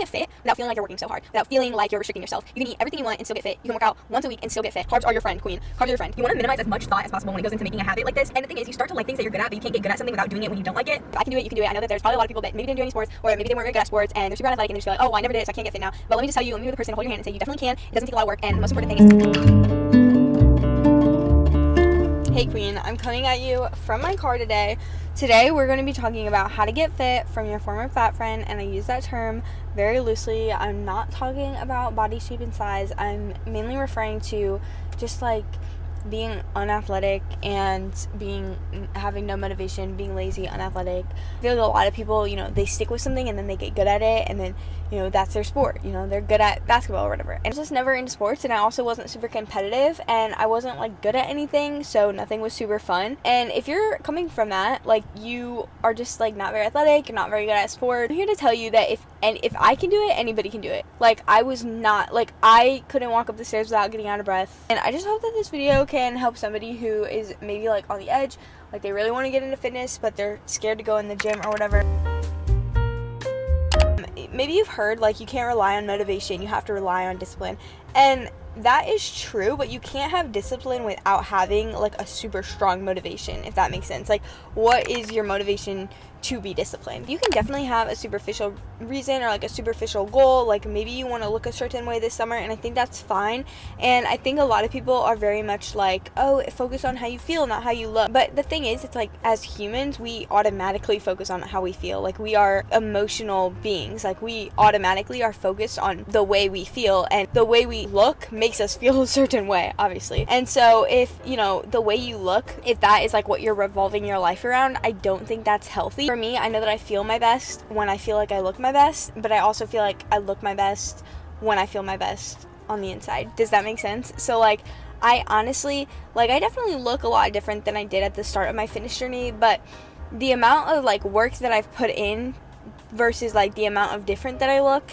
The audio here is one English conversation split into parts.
get fit without feeling like you're working so hard, without feeling like you're restricting yourself. You can eat everything you want and still get fit. You can work out once a week and still get fit. Carbs are your friend, queen. Carbs are your friend. You want to minimize as much thought as possible when it goes into making a habit like this. And the thing is, you start to like things that you're good at, but you can't get good at something without doing it when you don't like it. If I can do it, you can do it. I know that there's probably a lot of people that maybe didn't do any sports, or maybe they weren't very good at sports, and they're super athletic, and they just feel like, oh, well, I never did it, so I can't get fit now. But let me just tell you, let me be the person to hold your hand and say you definitely can. It doesn't take a lot of work, and the most important thing is. Hey queen, I'm coming at you from my car today. Today we're going to be talking about how to get fit from your former fat friend, and I use that term very loosely. I'm not talking about body shape and size. I'm mainly referring to just like being unathletic and having no motivation, being lazy, unathletic. I feel like a lot of people, they stick with something and then they get good at it, and then that's their sport. They're good at basketball or whatever. And I was just never into sports, and I also wasn't super competitive, and I wasn't like good at anything, so nothing was super fun. And if you're coming from that, like you are just like not very athletic, you're not very good at sport, I'm here to tell you that if I can do it, anybody can do it. Like I couldn't walk up the stairs without getting out of breath. And I just hope that this video can help somebody who is maybe like on the edge, like they really want to get into fitness but they're scared to go in the gym or whatever. Maybe you've heard like you can't rely on motivation, you have to rely on discipline. And that is true, but you can't have discipline without having like a super strong motivation, if that makes sense. Like, what is your motivation to be disciplined? You can definitely have a superficial reason or like a superficial goal, like maybe you want to look a certain way this summer, and I think that's fine. And I think a lot of people are very much like, oh, focus on how you feel, not how you look. But the thing is, it's like as humans, we automatically focus on how we feel. Like, we are emotional beings. Like, we automatically are focused on the way we feel, and the way we look makes us feel a certain way, obviously. And so if the way you look, if that is like what you're revolving your life around, I don't think that's healthy. For me, I know that I feel my best when I feel like I look my best, but I also feel like I look my best when I feel my best on the inside. Does that make sense? So like, I honestly, like, I definitely look a lot different than I did at the start of my fitness journey, but the amount of like work that I've put in versus like the amount of different that I look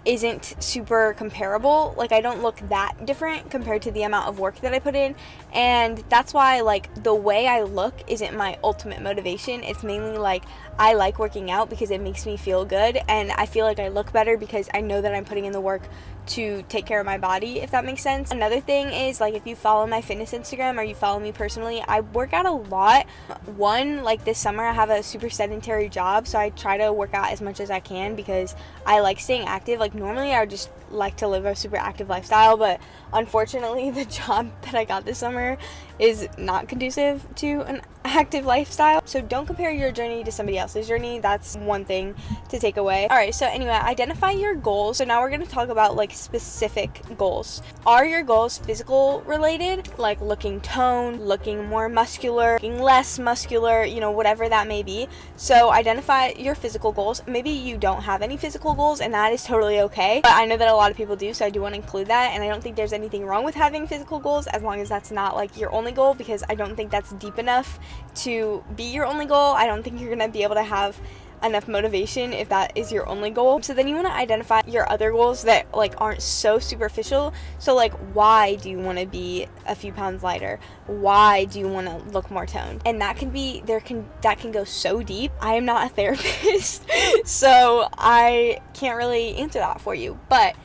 isn't super comparable. Like, I don't look that different compared to the amount of work that I put in, and that's why like the way I look isn't my ultimate motivation. It's mainly like I like working out because it makes me feel good, and I feel like I look better because I know that I'm putting in the work to take care of my body, if that makes sense. Another thing is, like, if you follow my fitness Instagram or you follow me personally, I work out a lot. One, like this summer I have a super sedentary job, so I try to work out as much as I can because I like staying active. Like, normally I would just like to live a super active lifestyle, but unfortunately the job that I got this summer is not conducive to an active lifestyle. So don't compare your journey to somebody else's journey. That's one thing to take away. Alright, so anyway, identify your goals. So now we're going to talk about like specific goals. Are your goals physical related, like looking toned, looking more muscular, looking less muscular, whatever that may be? So identify your physical goals. Maybe you don't have any physical goals, and that is totally okay, but I know that a lot of people do, so I do want to include that. And I don't think there's anything wrong with having physical goals as long as that's not like your only goal, because I don't think that's deep enough to be your only goal. I don't think you're gonna be able to have enough motivation if that is your only goal. So then you want to identify your other goals that like aren't so superficial. So like, why do you want to be a few pounds lighter? Why do you want to look more toned? And that can go so deep. I am not a therapist so I can't really answer that for you, but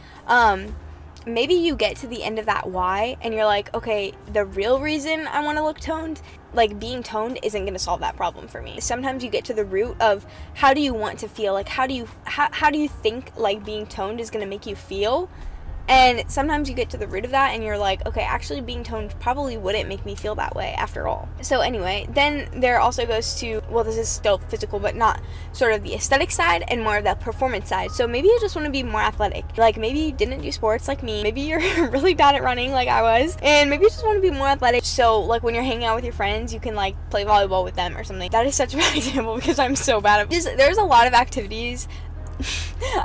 maybe you get to the end of that why and you're like, okay, the real reason I want to look toned, like being toned isn't going to solve that problem for me. Sometimes you get to the root of how do you want to feel, like how do you think like being toned is going to make you feel. And sometimes you get to the root of that and you're like, okay, actually being toned probably wouldn't make me feel that way after all. So anyway, then there also goes to, well, this is still physical, but not sort of the aesthetic side and more of the performance side. So maybe you just want to be more athletic. Like, maybe you didn't do sports like me. Maybe you're really bad at running like I was. And maybe you just want to be more athletic. So like when you're hanging out with your friends, you can like play volleyball with them or something. That is such a bad example because I'm so bad at it. There's a lot of activities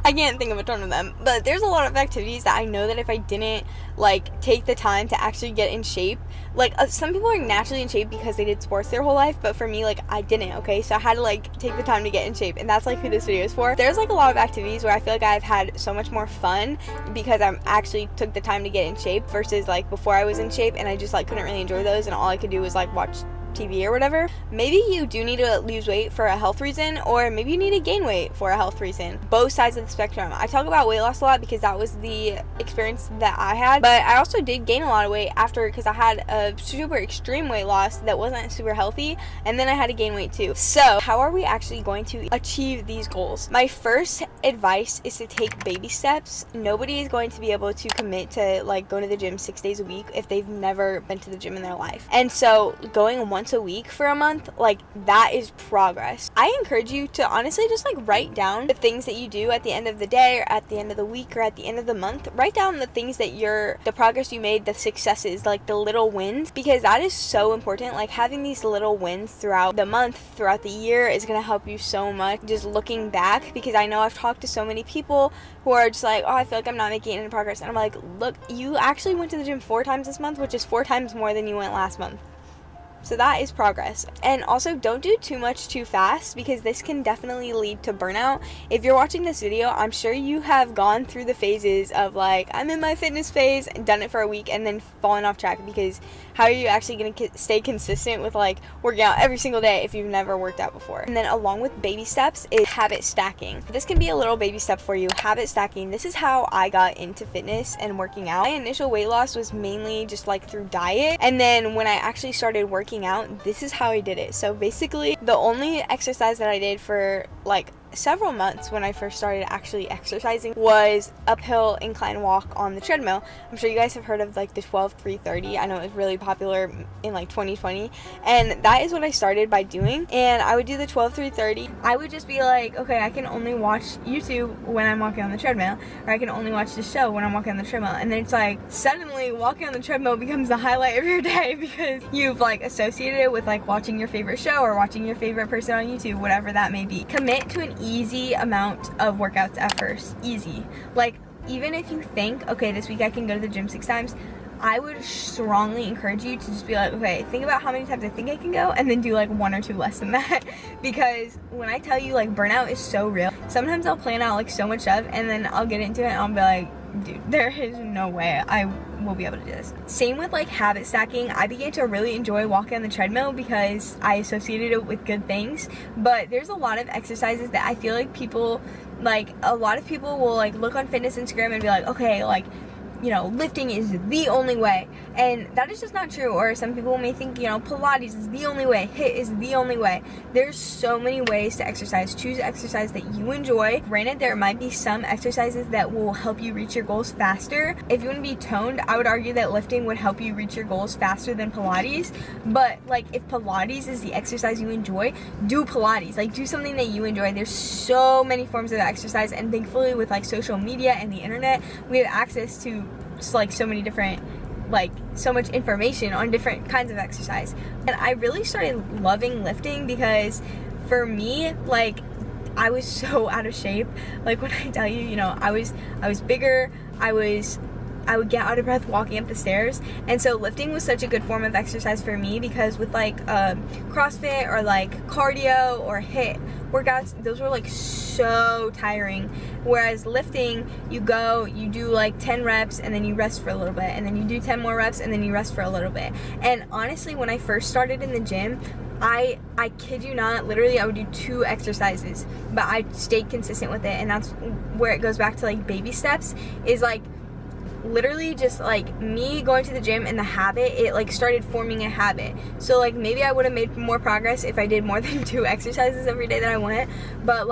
I can't think of a ton of them, but there's a lot of activities that I know that if I didn't like take the time to actually get in shape, like some people are naturally in shape because they did sports their whole life, but for me, like, I didn't, okay? So I had to like take the time to get in shape, and that's like who this video is for. There's like a lot of activities where I feel like I've had so much more fun because I actually took the time to get in shape versus like before I was in shape and I just like couldn't really enjoy those, and all I could do was like watch TV or whatever, maybe you do need to lose weight for a health reason, or maybe you need to gain weight for a health reason. Both sides of the spectrum. I talk about weight loss a lot because that was the experience that I had, but I also did gain a lot of weight after, because I had a super extreme weight loss that wasn't super healthy, and then I had to gain weight too. So how are we actually going to achieve these goals? My first advice is to take baby steps. Nobody is going to be able to commit to like going to the gym 6 days a week if they've never been to the gym in their life. And so going once a week for a month, like, that is progress. I encourage you to honestly just like write down the things that you do at the end of the day, or at the end of the week, or at the end of the month. Write down the things that the progress you made, the successes, like the little wins, because that is so important. Like, having these little wins throughout the month, throughout the year, is going to help you so much just looking back, because I know I've talked to so many people who are just like, oh, I feel like I'm not making any progress, and I'm like, look, you actually went to the gym 4 times this month, which is 4 times more than you went last month. So that is progress. And also, don't do too much too fast, because this can definitely lead to burnout. If you're watching this video, I'm sure you have gone through the phases of like, I'm in my fitness phase, and done it for a week and then fallen off track, because how are you actually going to stay consistent with like working out every single day if you've never worked out before? And then along with baby steps is habit stacking. This can be a little baby step for you. Habit stacking. This is how I got into fitness and working out. My initial weight loss was mainly just like through diet, and then when I actually started working out, this is how I did it. So basically, the only exercise that I did for like several months when I first started actually exercising was uphill incline walk on the treadmill. I'm sure you guys have heard of like the 12-3-30. I know it was really popular in like 2020, and that is what I started by doing. And I would do the 12-3-30. I would just be like, okay, I can only watch YouTube when I'm walking on the treadmill, or I can only watch the show when I'm walking on the treadmill. And then it's like, suddenly walking on the treadmill becomes the highlight of your day, because you've like associated it with like watching your favorite show or watching your favorite person on YouTube, whatever that may be. Commit to an easy amount of workouts at first. Easy. Like, even if you think, okay, this week I can go to the gym 6 times, I would strongly encourage you to just be like, okay, think about how many times I think I can go, and then do like 1 or 2 less than that. Because when I tell you, like, burnout is so real. Sometimes I'll plan out like so much stuff, and then I'll get into it and I'll be like, dude, there is no way I will be able to do this. Same with like habit stacking. I began to really enjoy walking on the treadmill because I associated it with good things. But there's a lot of exercises that I feel like people, like, a lot of people will like look on fitness Instagram and be like, okay, like, you know, lifting is the only way, and that is just not true. Or some people may think, you know, Pilates is the only way, HIIT is the only way. There's so many ways to exercise. Choose exercise that you enjoy. Granted, there might be some exercises that will help you reach your goals faster. If you want to be toned, I would argue that lifting would help you reach your goals faster than Pilates. But like, if Pilates is the exercise you enjoy, do Pilates. Like, do something that you enjoy. There's so many forms of exercise, and thankfully with like social media and the internet, we have access to just like so many different, like, so much information on different kinds of exercise. And I really started loving lifting because for me, like, I was so out of shape. Like, when I tell you, you know, I was bigger, I would get out of breath walking up the stairs. And so lifting was such a good form of exercise for me, because with like CrossFit or like cardio or HIIT workouts, those were like so tiring. Whereas lifting, you go, you do like 10 reps and then you rest for a little bit, and then you do 10 more reps and then you rest for a little bit. And honestly, when I first started in the gym, I kid you not, literally I would do 2 exercises, but I stayed consistent with it. And that's where it goes back to like baby steps, is like literally just like me going to the gym and the habit, it like started forming a habit. So like, maybe I would have made more progress if I did more than 2 exercises every day that I went, but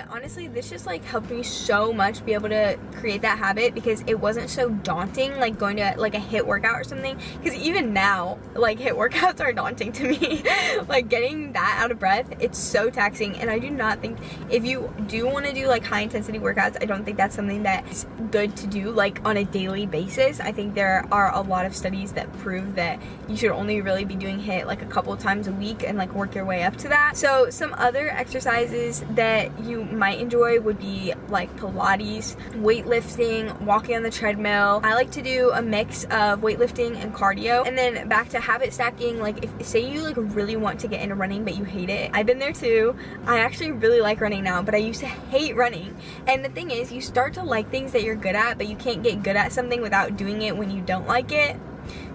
honestly, this just like helped me so much be able to create that habit, because it wasn't so daunting like going to like a HIIT workout or something. Because even now, like, HIIT workouts are daunting to me. Like, getting that out of breath, it's so taxing. And I do not think, if you do want to do like high intensity workouts, I don't think that's something that's good to do like on a daily basis. I think there are a lot of studies that prove that you should only really be doing HIIT like a couple times a week and like work your way up to that. So some other exercises that you might enjoy would be like Pilates, weightlifting, walking on the treadmill. I like to do a mix of weightlifting and cardio. And then back to habit stacking, like, if say you like really want to get into running but you hate it. I've been there too. I actually really like running now, but I used to hate running. And the thing is, you start to like things that you're good at, but you can't get good at something without doing it when you don't like it.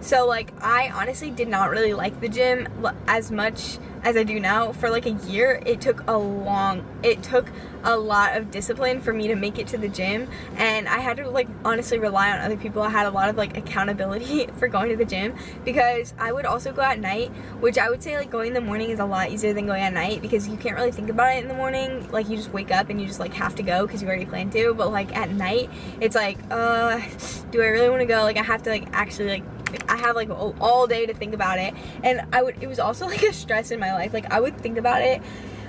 So like I honestly did not really like the gym as much as I do now. For like a year, it took a lot of discipline for me to make it to the gym, and I had to like honestly rely on other people. I had a lot of like accountability for going to the gym, because I would also go at night, which I would say like going in the morning is a lot easier than going at night, because you can't really think about it in the morning. Like you just wake up and you just like have to go because you already planned to. But like at night, it's like do I really want to go? Like I have to like actually like I have like all day to think about it. And it was also like a stress in my life. Like I would think about it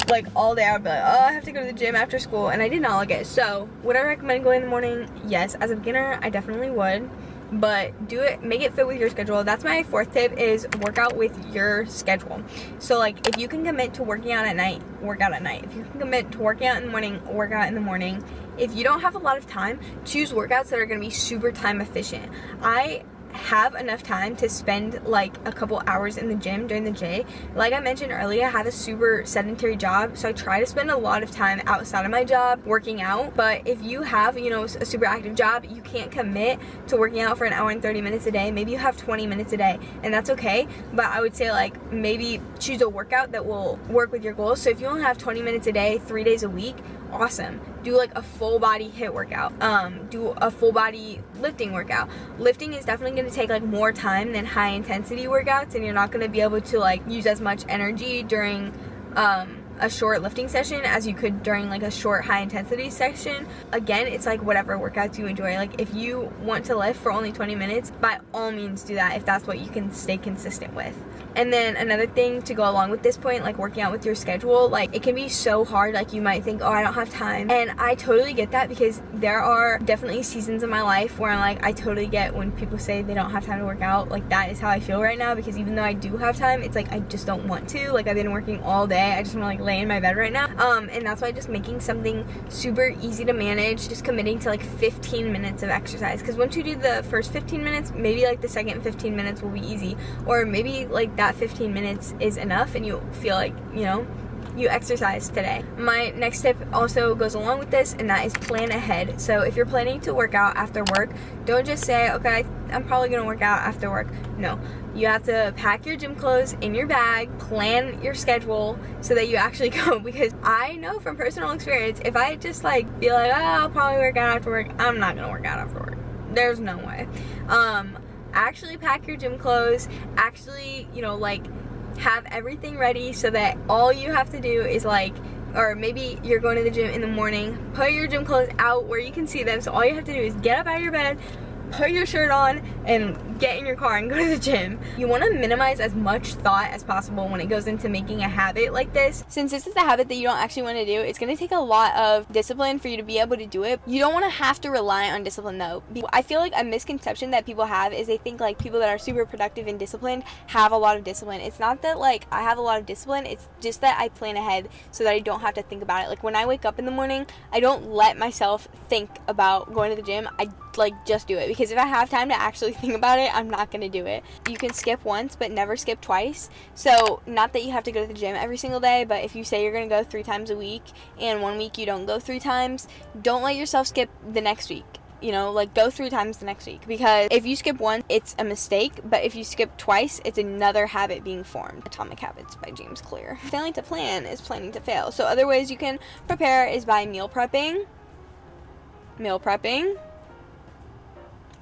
like all day. I would be like, oh, I have to go to the gym after school, and I did not like it. So would I recommend going in the morning? Yes. As a beginner, I definitely would, but do it, make it fit with your schedule. That's my fourth tip, is work out with your schedule. So like if you can commit to working out at night, work out at night. If you can commit to working out in the morning, work out in the morning. If you don't have a lot of time, choose workouts that are going to be super time efficient. I have enough time to spend like a couple hours in the gym during the day. Like I mentioned earlier, I have a super sedentary job, so I try to spend a lot of time outside of my job working out. But if you have, you know, a super active job, you can't commit to working out for an hour and 30 minutes a day. Maybe you have 20 minutes a day, and that's okay. But I would say like maybe choose a workout that will work with your goals. So if you only have 20 minutes a day 3 days a week, awesome. Do like a full body HIIT workout. Do a full body lifting workout. Lifting is definitely going to take like more time than high intensity workouts, and you're not going to be able to like use as much energy during a short lifting session as you could during like a short high intensity session. Again, it's like whatever workouts you enjoy. Like if you want to lift for only 20 minutes, by all means do that if that's what you can stay consistent with. And then another thing to go along with this point, like working out with your schedule, like it can be so hard. Like you might think, oh, I don't have time. And I totally get that, because there are definitely seasons in my life where I'm like, I totally get when people say they don't have time to work out. Like that is how I feel right now, because even though I do have time, it's like I just don't want to. Like I've been working all day. I just want to like lay in my bed right now. And that's why just making something super easy to manage, just committing to like 15 minutes of exercise. Because once you do the first 15 minutes, maybe like the second 15 minutes will be easy, or maybe like that 15 minutes is enough and you feel like, you know, you exercise today. My next tip also goes along with this, and that is plan ahead. So if you're planning to work out after work, don't just say, okay, I'm probably gonna work out after work. No, you have to pack your gym clothes in your bag, plan your schedule so that you actually go, because I know from personal experience, if I just like be like, oh, I'll probably work out after work, I'm not gonna work out after work. There's no way. Actually pack your gym clothes, actually, you know, like have everything ready so that all you have to do is like, or maybe you're going to the gym in the morning, put your gym clothes out where you can see them, so all you have to do is get up out of your bed, put your shirt on, and get in your car and go to the gym. You want to minimize as much thought as possible when it goes into making a habit like this. Since this is a habit that you don't actually want to do, it's going to take a lot of discipline for you to be able to do it. You don't want to have to rely on discipline though. I feel like a misconception that people have is they think like people that are super productive and disciplined have a lot of discipline. It's not that like I have a lot of discipline, it's just that I plan ahead so that I don't have to think about it. Like when I wake up in the morning, I don't let myself think about going to the gym. I like just do it, because if I have time to actually think about it, I'm not gonna do it. You can skip once but never skip twice. So not that you have to go to the gym every single day, but if you say you're gonna go 3 times a week and 1 week you don't go 3 times, don't let yourself skip the next week. You know, like go 3 times the next week, because if you skip once, it's a mistake, but if you skip twice, it's another habit being formed. Atomic Habits by James Clear. Failing to plan is planning to fail. So other ways you can prepare is by meal prepping,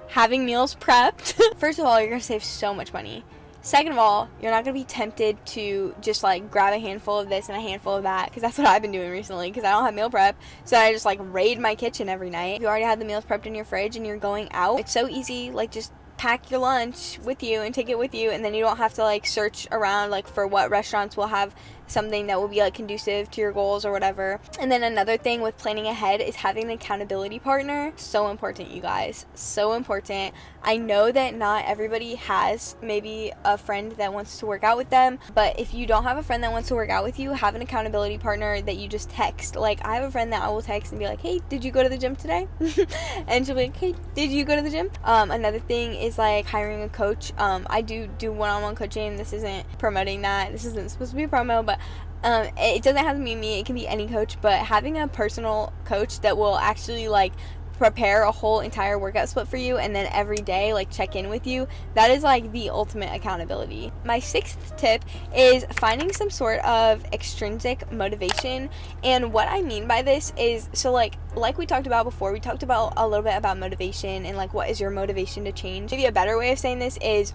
having meals prepped. First of all, you're gonna save so much money. Second of all, you're not gonna be tempted to just like grab a handful of this and a handful of that, because that's what I've been doing recently, because I don't have meal prep, so I just like raid my kitchen every night. If you already have the meals prepped in your fridge and you're going out, it's so easy. Like just pack your lunch with you and take it with you, and then you don't have to like search around like for what restaurants will have something that will be like conducive to your goals or whatever. And then another thing with planning ahead is having an accountability partner. So important, you guys, so important. I know that not everybody has maybe a friend that wants to work out with them, but if you don't have a friend that wants to work out with you, have an accountability partner that you just text. Like I have a friend that I will text and be like, hey, did you go to the gym today? And she'll be like, hey, did you go to the gym? Another thing is like hiring a coach. I do one-on-one coaching. This isn't promoting that, this isn't supposed to be a promo, but it doesn't have to be me, it can be any coach, but having a personal coach that will actually like prepare a whole entire workout split for you and then every day like check in with you, that is like the ultimate accountability. My 6th tip is finding some sort of extrinsic motivation. And what I mean by this is, so like we talked about before, we talked about a little bit about motivation and like what is your motivation to change. Maybe a better way of saying this is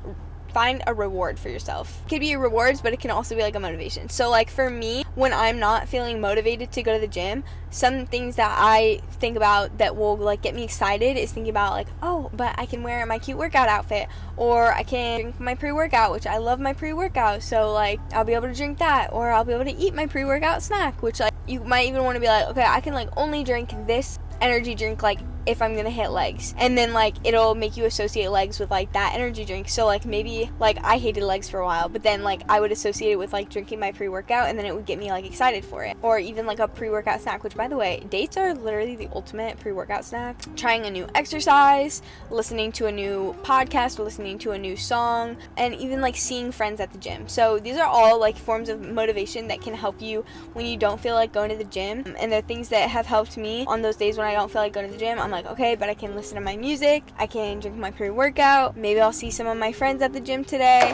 find a reward for yourself. It could be rewards, but it can also be like a motivation. So like for me, when I'm not feeling motivated to go to the gym, some things that I think about that will like get me excited is thinking about like, oh, but I can wear my cute workout outfit, or I can drink my pre-workout, which I love my pre-workout, so like I'll be able to drink that, or I'll be able to eat my pre-workout snack, which like you might even want to be like, okay, I can like only drink this energy drink like if I'm gonna hit legs, and then like it'll make you associate legs with like that energy drink. So like maybe like I hated legs for a while, but then like I would associate it with like drinking my pre-workout, and then it would get me like excited for it. Or even like a pre-workout snack, which by the way, dates are literally the ultimate pre-workout snack. Trying a new exercise, listening to a new podcast, or listening to a new song, and even like seeing friends at the gym. So these are all like forms of motivation that can help you when you don't feel like going to the gym. And they're things that have helped me on those days when I don't feel like going to the gym. I'm like, okay, but I can listen to my music, I can drink my pre-workout, maybe I'll see some of my friends at the gym today.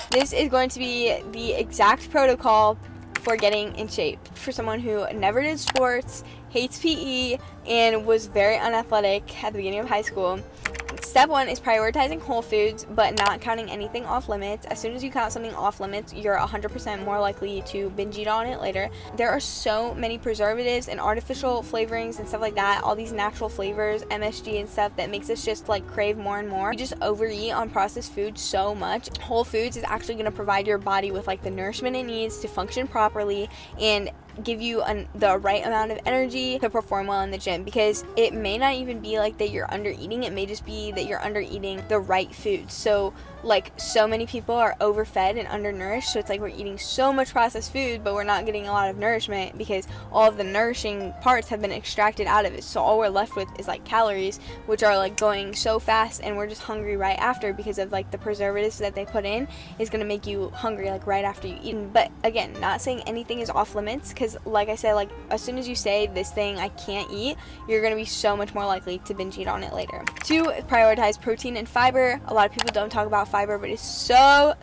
This is going to be the exact protocol for getting in shape. For someone who never did sports, hates PE, and was very unathletic at the beginning of high school, step 1 is prioritizing whole foods, but not counting anything off limits. As soon as you count something off limits, you're 100% more likely to binge eat on it later. There are so many preservatives and artificial flavorings and stuff like that, all these natural flavors, MSG and stuff, that makes us just like crave more and more. We just overeat on processed food so much. Whole foods is actually going to provide your body with like the nourishment it needs to function properly and give you the right amount of energy to perform well in the gym, because it may not even be like that you're under eating, it may just be that you're under eating the right foods. So like so many people are overfed and undernourished, so it's like we're eating so much processed food but we're not getting a lot of nourishment because all of the nourishing parts have been extracted out of it. So all we're left with is like calories, which are like going so fast, and we're just hungry right after because of like the preservatives that they put in is going to make you hungry like right after you eat. But again, not saying anything is off limits, because like I said, like as soon as you say this thing I can't eat, you're going to be so much more likely to binge eat on it later. 2, prioritize protein and fiber. A lot of people don't talk about fiber, but it's so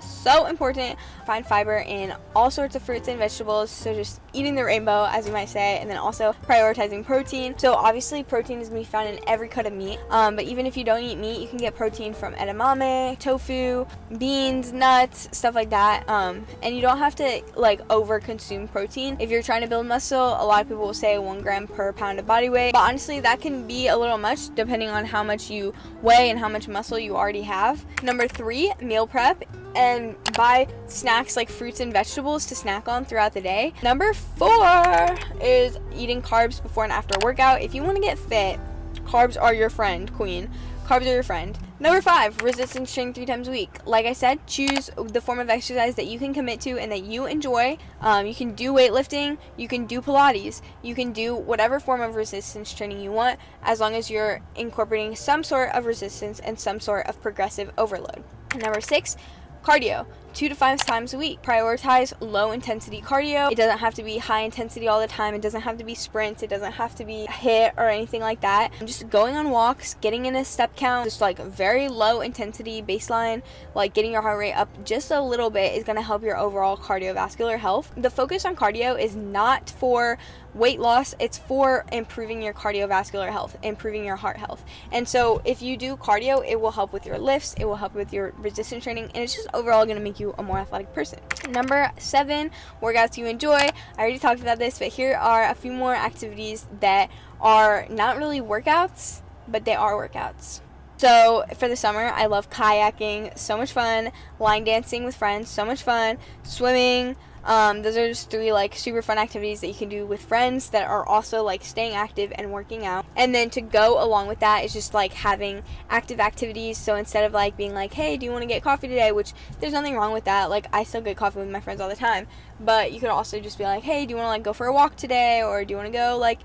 important. Find fiber in all sorts of fruits and vegetables, so just eating the rainbow, as you might say. And then also prioritizing protein. So obviously protein is going to be found in every cut of meat, but even if you don't eat meat, you can get protein from edamame, tofu, beans, nuts, stuff like that. And you don't have to like over consume protein. If you're trying to build muscle, a lot of people will say 1 gram per pound of body weight, but honestly that can be a little much depending on how much you weigh and how much muscle you already have. Number 3, meal prep and buy snacks like fruits and vegetables to snack on throughout the day. Number 4 is eating carbs before and after a workout. If you want to get fit, carbs are your friend, queen. Carbs are your friend. Number 5, resistance training 3 times a week. Like I said, choose the form of exercise that you can commit to and that you enjoy. You can do weightlifting, you can do Pilates, you can do whatever form of resistance training you want, as long as you're incorporating some sort of resistance and some sort of progressive overload. Number 6, cardio. 2 to 5 times a week. Prioritize low intensity cardio. It doesn't have to be high intensity all the time. It doesn't have to be sprints. It doesn't have to be HIIT or anything like that. Just going on walks, getting in a step count, just like very low intensity baseline, like getting your heart rate up just a little bit is going to help your overall cardiovascular health. The focus on cardio is not for weight loss, it's for improving your cardiovascular health, improving your heart health. And so if you do cardio, it will help with your lifts, it will help with your resistance training, and it's just overall going to make you a more athletic person. Number 7, workouts you enjoy. I already talked about this, but here are a few more activities that are not really workouts, but they are workouts. So for the summer, I love kayaking, so much fun. Line dancing with friends, so much fun. Swimming. Those are just 3 like super fun activities that you can do with friends that are also like staying active and working out. And then to go along with that is just like having active activities. So instead of like being like, hey, do you want to get coffee today? Which there's nothing wrong with that. Like I still get coffee with my friends all the time. But you could also just be like, hey, do you want to like go for a walk today? Or do you want to go like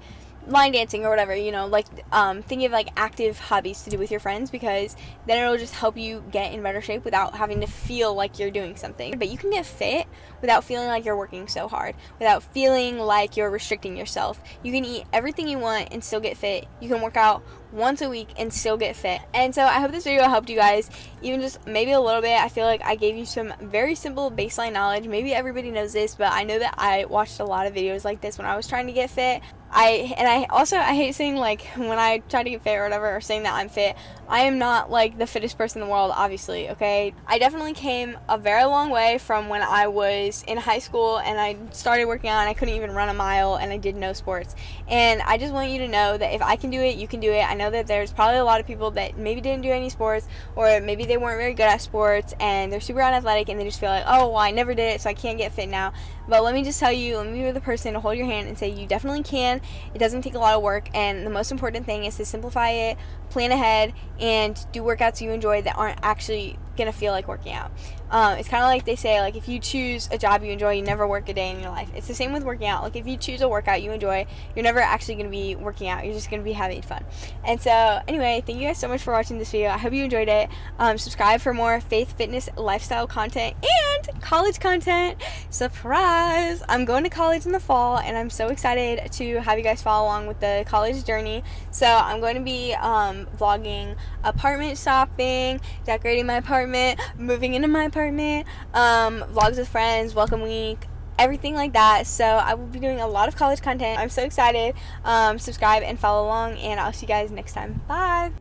line dancing or whatever, like thinking of like active hobbies to do with your friends, because then it'll just help you get in better shape without having to feel like you're doing something. But you can get fit without feeling like you're working so hard, without feeling like you're restricting yourself. You can eat everything you want and still get fit. You can work out once a week and still get fit. And so I hope this video helped you guys, even just maybe a little bit. I feel like I gave you some very simple baseline knowledge. Maybe everybody knows this, but I know that I watched a lot of videos like this when I was trying to get fit. I hate saying like when I try to get fit or whatever, or saying that I'm fit. I am not like the fittest person in the world, obviously, okay? I definitely came a very long way from when I was in high school and I started working out and I couldn't even run a mile and I did no sports. And I just want you to know that if I can do it, you can do it. I know that there's probably a lot of people that maybe didn't do any sports, or maybe they weren't very good at sports and they're super unathletic and they just feel like, oh, well, I never did it, so I can't get fit now. But let me just tell you, let me be the person to hold your hand and say you definitely can. It doesn't take a lot of work, and the most important thing is to simplify it, plan ahead, and do workouts you enjoy that aren't actually gonna feel like working out. It's kind of like they say, like, if you choose a job you enjoy, you never work a day in your life. It's the same with working out. Like, if you choose a workout you enjoy, you're never actually gonna be working out. You're just gonna be having fun. And so anyway, thank you guys so much for watching this video. I hope you enjoyed it. Subscribe for more faith, fitness, lifestyle content and college content. Surprise! I'm going to college in the fall and I'm so excited to have you guys follow along with the college journey. So I'm going to be vlogging apartment shopping, decorating my apartment, moving into my apartment, vlogs with friends, welcome week, everything like that. So I will be doing a lot of college content. I'm so excited. Subscribe and follow along, and I'll see you guys next time. Bye.